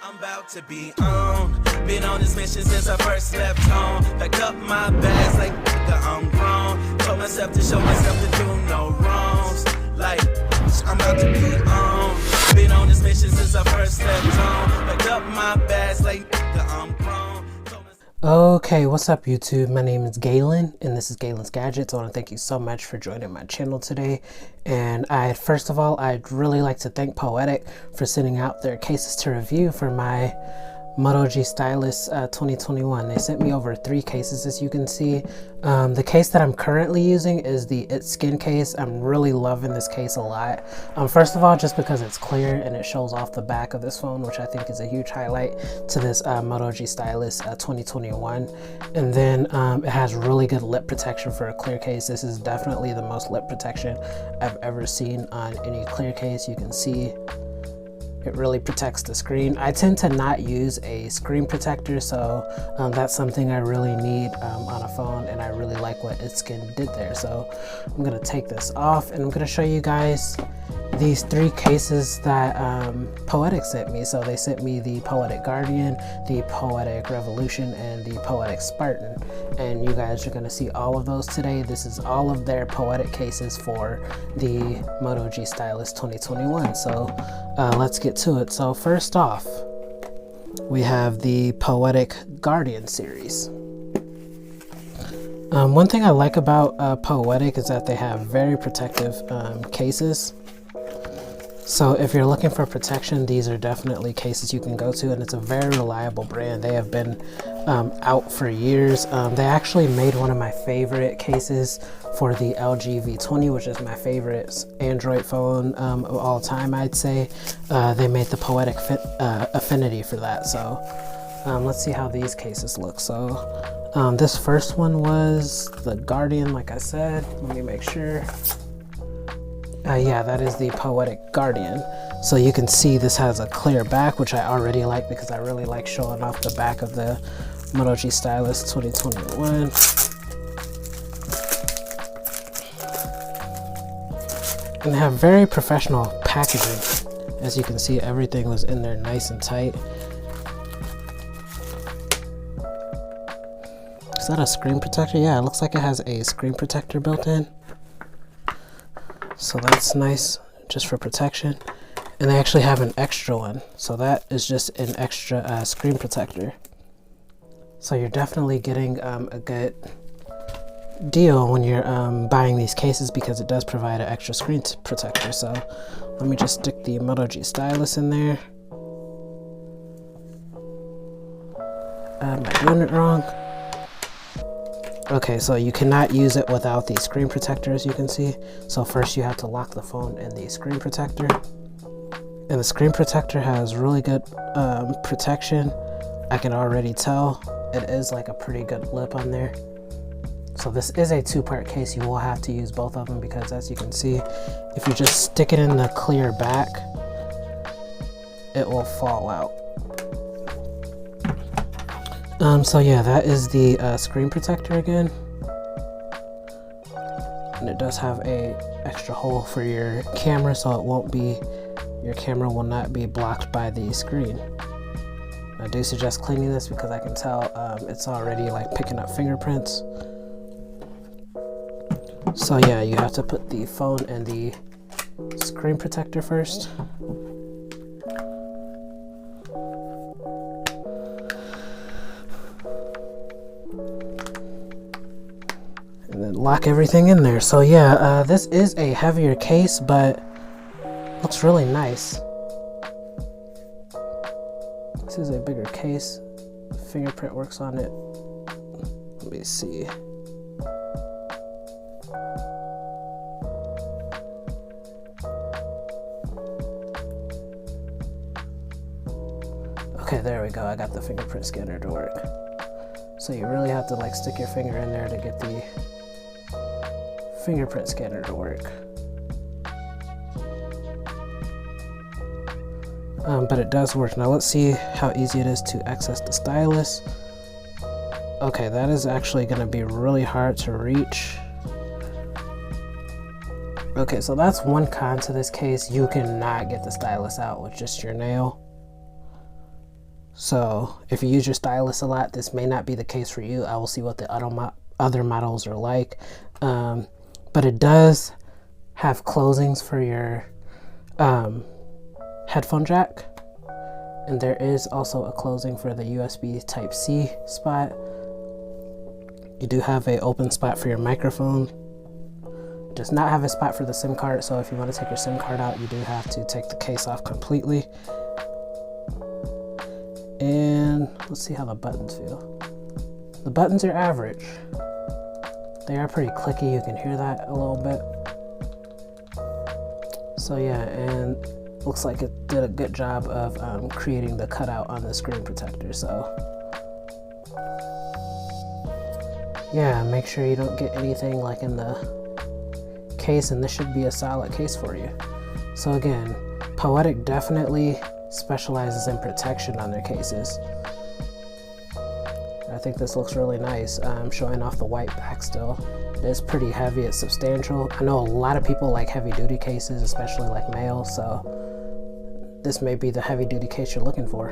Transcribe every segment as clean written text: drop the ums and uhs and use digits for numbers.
I'm about to be on. Been on this mission since I first left home. Packed up my bags like I'm grown. Told myself to show myself to do no wrongs. Like I'm about to be on. Been on this mission since I first left home. Packed up my bags like I'm grown. Okay, what's up YouTube? My name is Galen and this is Galen's Gadgets. I want to thank you so much for joining my channel today. And first of all, I'd really like to thank Poetic for sending out their cases to review for my Moto G Stylus 2021. They sent me over 3 cases, as you can see. The case that I'm currently using is the It Skin case. I'm really loving this case a lot. First of all, just because it's clear and it shows off the back of this phone, which I think is a huge highlight to this Moto G Stylus 2021. And then it has really good lip protection for a clear case. This is definitely the most lip protection I've ever seen on any clear case. You can see it really protects the screen. I tend to not use a screen protector, so that's something I really need on a phone, and I really like what It Skin did there. So I'm gonna take this off and I'm gonna show you guys these 3 cases that Poetic sent me. So they sent me the Poetic Guardian, the Poetic Revolution, and the Poetic Spartan. And you guys are gonna see all of those today. This is all of their Poetic cases for the Moto G Stylus 2021. So let's get to it. So first off, we have the Poetic Guardian series. One thing I like about Poetic is that they have very protective cases. So if you're looking for protection, these are definitely cases you can go to, and it's a very reliable brand. They have been out for years. They actually made one of my favorite cases for the LG V20, which is my favorite Android phone of all time, I'd say. They made the Poetic Affinity for that. So let's see how these cases look. So this first one was the Guardian, like I said. Let me make sure. Yeah, that is the Poetic Guardian. So you can see this has a clear back, which I already like because I really like showing off the back of the Moto G Stylus 2021. And they have very professional packaging. As you can see, everything was in there nice and tight. Is that a screen protector? Yeah, it looks like it has a screen protector built in. So that's nice, just for protection. And they actually have an extra one, so that is just an extra screen protector. So you're definitely getting a good deal when you're buying these cases, because it does provide an extra screen protector. So let me just stick the Moto G Stylus in there. Am I doing it wrong? Okay, so you cannot use it without the screen protector, as you can see. So first you have to lock the phone in the screen protector. And the screen protector has really good protection. I can already tell it is like a pretty good lip on there. So this is a 2-part case. You will have to use both of them, because as you can see, if you just stick it in the clear back, it will fall out. So yeah, that is the screen protector again. And it does have a extra hole for your camera, so it won't be, your camera will not be blocked by the screen. I do suggest cleaning this because I can tell it's already like picking up fingerprints. So yeah, you have to put the phone in the screen protector first. And then lock everything in there. So yeah, this is a heavier case, but looks really nice. This is a bigger case. The fingerprint works on it. Let me see. Okay, there we go. I got the fingerprint scanner to work. So you really have to like stick your finger in there to get the fingerprint scanner to work. But it does work. Now let's see how easy it is to access the stylus. Okay, that is actually going to be really hard to reach. Okay, so that's one con to this case. You cannot get the stylus out with just your nail. So if you use your stylus a lot, this may not be the case for you. I will see what the other models are like. But it does have closings for your headphone jack. And there is also a closing for the USB Type-C spot. You do have an open spot for your microphone. It does not have a spot for the SIM card, so if you want to take your SIM card out, you do have to take the case off completely. And let's see how the buttons feel. The buttons are average. They are pretty clicky, you can hear that a little bit. So yeah, and looks like it did a good job of creating the cutout on the screen protector. So yeah, make sure you don't get anything like in the case, and this should be a solid case for you. So again, Poetic definitely specializes in protection on their cases. I think this looks really nice. I'm showing off the white back still. It is pretty heavy, it's substantial. I know a lot of people like heavy duty cases, especially like males, so this may be the heavy duty case you're looking for.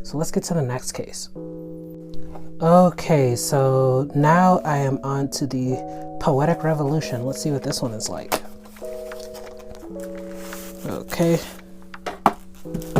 So let's get to the next case. Okay, so now I am on to the Poetic Revolution. Let's see what this one is like. Okay.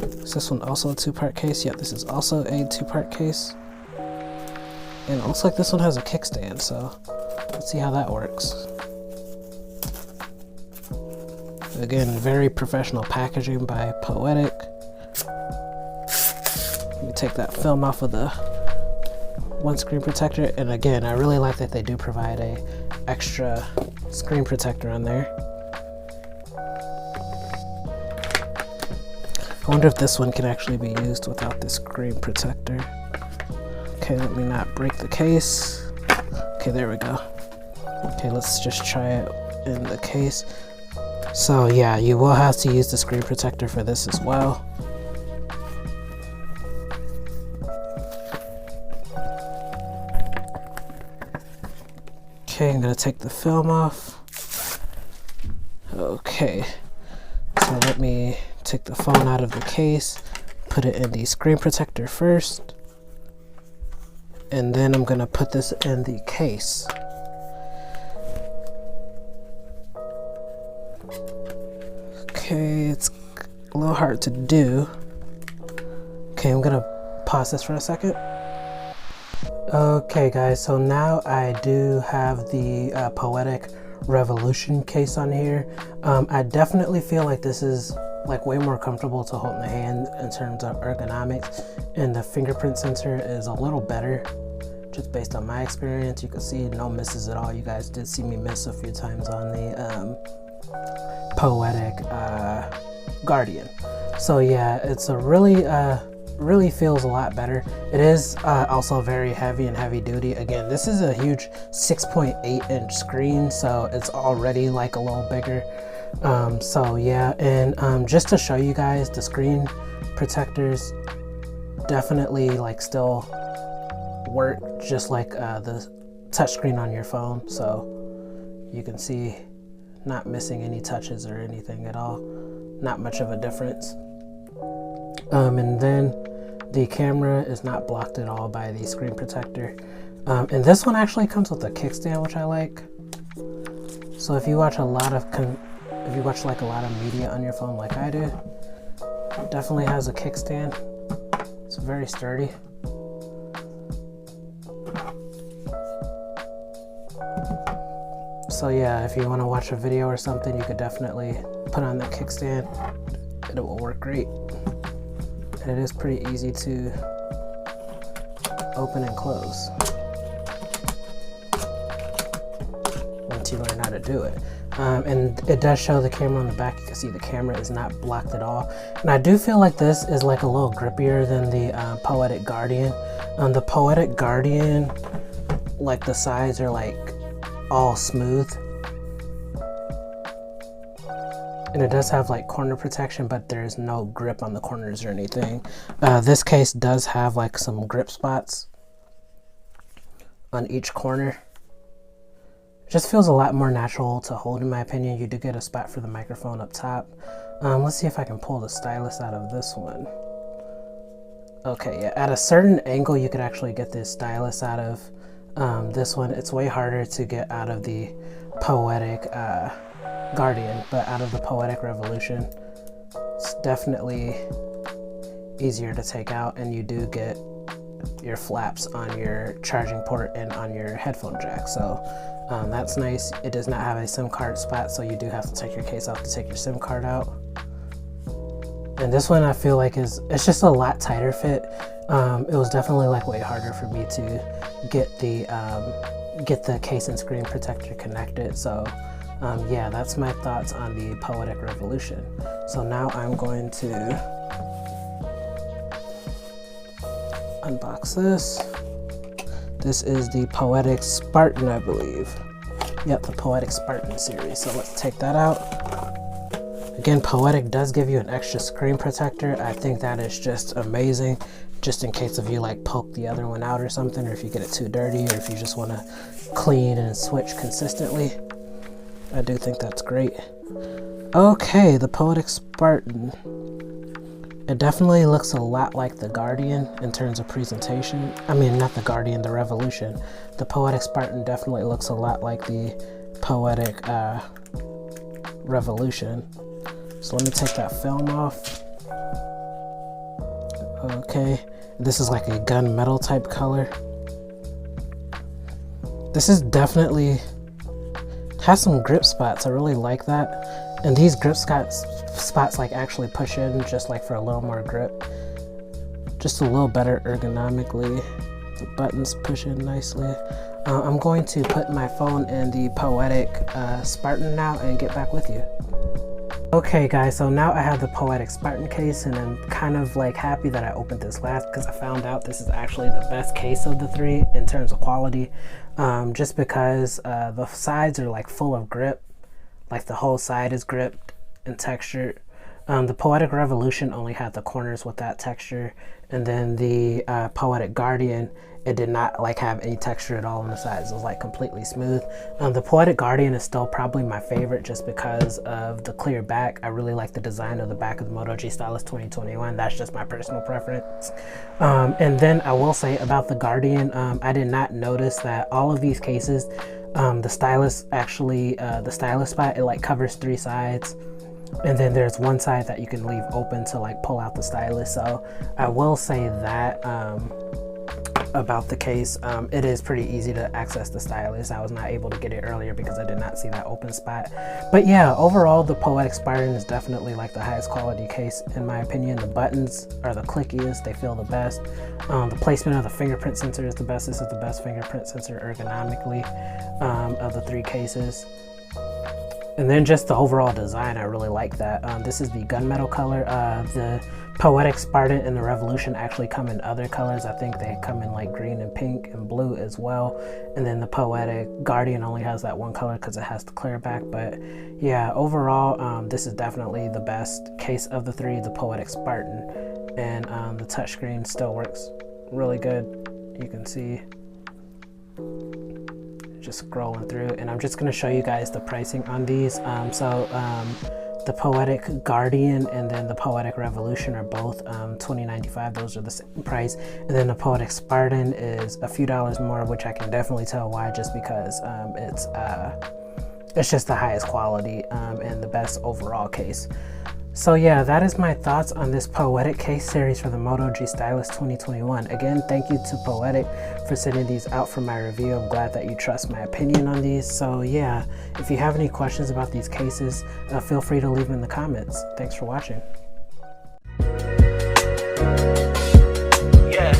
Is this one also a two-part case? Yeah, this is also a two-part case. And it looks like this one has a kickstand, so let's see how that works. Again, very professional packaging by Poetic. Let me take that film off of the one screen protector, and again, I really like that they do provide a extra screen protector on there. I wonder if this one can actually be used without the screen protector. Okay, let me not break the case. Okay, there we go. Okay, let's just try it in the case. So yeah, you will have to use the screen protector for this as well. Okay, I'm gonna take the film off. Okay, so let me take the phone out of the case, put it in the screen protector first, and then I'm gonna put this in the case. Okay, it's a little hard to do. Okay, I'm gonna pause this for a second. Okay guys, so now I do have the Poetic Revolution case on here. I definitely feel like this is like way more comfortable to hold in the hand in terms of ergonomics, and the fingerprint sensor is a little better just based on my experience. You can see no misses at all. You guys did see me miss a few times on the Poetic Guardian. So yeah, it's a really feels a lot better. It is also very heavy and heavy duty. Again, this is a huge 6.8 inch screen, so it's already like a little bigger. So yeah, and just to show you guys, the screen protectors definitely like still work just like the touchscreen on your phone. So you can see not missing any touches or anything at all. Not much of a difference. And then the camera is not blocked at all by the screen protector. And this one actually comes with a kickstand, which I like. So if you watch a lot of media on your phone like I do, it definitely has a kickstand. It's very sturdy. So yeah, if you want to watch a video or something, you could definitely put on that kickstand and it will work great. And it is pretty easy to open and close once you learn how to do it. And it does show the camera on the back. You can see the camera is not blocked at all. And I do feel like this is like a little grippier than the Poetic Guardian. The Poetic Guardian, like the sides are like all smooth. And it does have like corner protection, but there's no grip on the corners or anything. This case does have like some grip spots on each corner. It just feels a lot more natural to hold, in my opinion. You do get a spot for the microphone up top. Let's see if I can pull the stylus out of this one. Okay, yeah, at a certain angle you could actually get this stylus out of this one. It's way harder to get out of the Poetic Guardian, but out of the Poetic Revolution, it's definitely easier to take out, and you do get your flaps on your charging port and on your headphone jack, so that's nice. It does not have a SIM card spot, so you do have to take your case off to take your SIM card out. And this one I feel like it's just a lot tighter fit. It was definitely like way harder for me to get the case and screen protector connected. So yeah, that's my thoughts on the Poetic Revolution. So now I'm going to unbox this. This is the Poetic Spartan, I believe. Yep, the Poetic Spartan series. So let's take that out. Again, Poetic does give you an extra screen protector. I think that is just amazing, just in case if you like poke the other one out or something, or if you get it too dirty, or if you just want to clean and switch consistently. I do think that's great. Okay, the Poetic Spartan. It definitely looks a lot like the Guardian in terms of presentation. I mean, not the Guardian, the Revolution. The Poetic Spartan definitely looks a lot like the Poetic Revolution. So let me take that film off. Okay, this is like a gunmetal type color. This is definitely has some grip spots. I really like that. And these grip spots like actually push in just like for a little more grip. Just a little better ergonomically. The buttons push in nicely. I'm going to put my phone in the Poetic Spartan now and get back with you. Okay guys, so now I have the Poetic Spartan case, and I'm kind of like happy that I opened this last because I found out this is actually the best case of the three in terms of quality. Just because the sides are like full of grip, like the whole side is gripped and textured. The Poetic Revolution only had the corners with that texture, and then the Poetic Guardian, it did not like have any texture at all on the sides. It was like completely smooth. The Poetic Guardian is still probably my favorite just because of the clear back. I really like the design of the back of the Moto G Stylus 2021. That's just my personal preference. And then I will say about the Guardian, I did not notice that all of these cases, the stylus actually, the stylus spot, it like covers 3 sides. And then there's one side that you can leave open to like pull out the stylus. So I will say that about the case, it is pretty easy to access the stylus. I was not able to get it earlier because I did not see that open spot. But yeah, overall the Poetic Spartan is definitely like the highest quality case in my opinion. The buttons are the clickiest, they feel the best. The placement of the fingerprint sensor is the best. This is the best fingerprint sensor ergonomically of the 3 cases. And then just the overall design, I really like that. This is the gunmetal color. The Poetic Spartan and the Revolution actually come in other colors. I think they come in like green and pink and blue as well. And then the Poetic Guardian only has that one color because it has the clear back. But yeah, overall, this is definitely the best case of the 3, the Poetic Spartan. And the touchscreen still works really good. You can see. Just scrolling through, and I'm just going to show you guys the pricing on these. The Poetic Guardian and then the Poetic Revolution are both $20.95. Those are the same price. And then the Poetic Spartan is a few dollars more, which I can definitely tell why, just because it's just the highest quality and the best overall case. So yeah, that is my thoughts on this Poetic case series for the Moto G Stylus 2021. Again, thank you to Poetic for sending these out for my review. I'm glad that you trust my opinion on these. So yeah, if you have any questions about these cases, feel free to leave them in the comments. Thanks for watching. Yeah,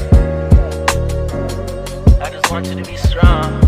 I just want you to be strong.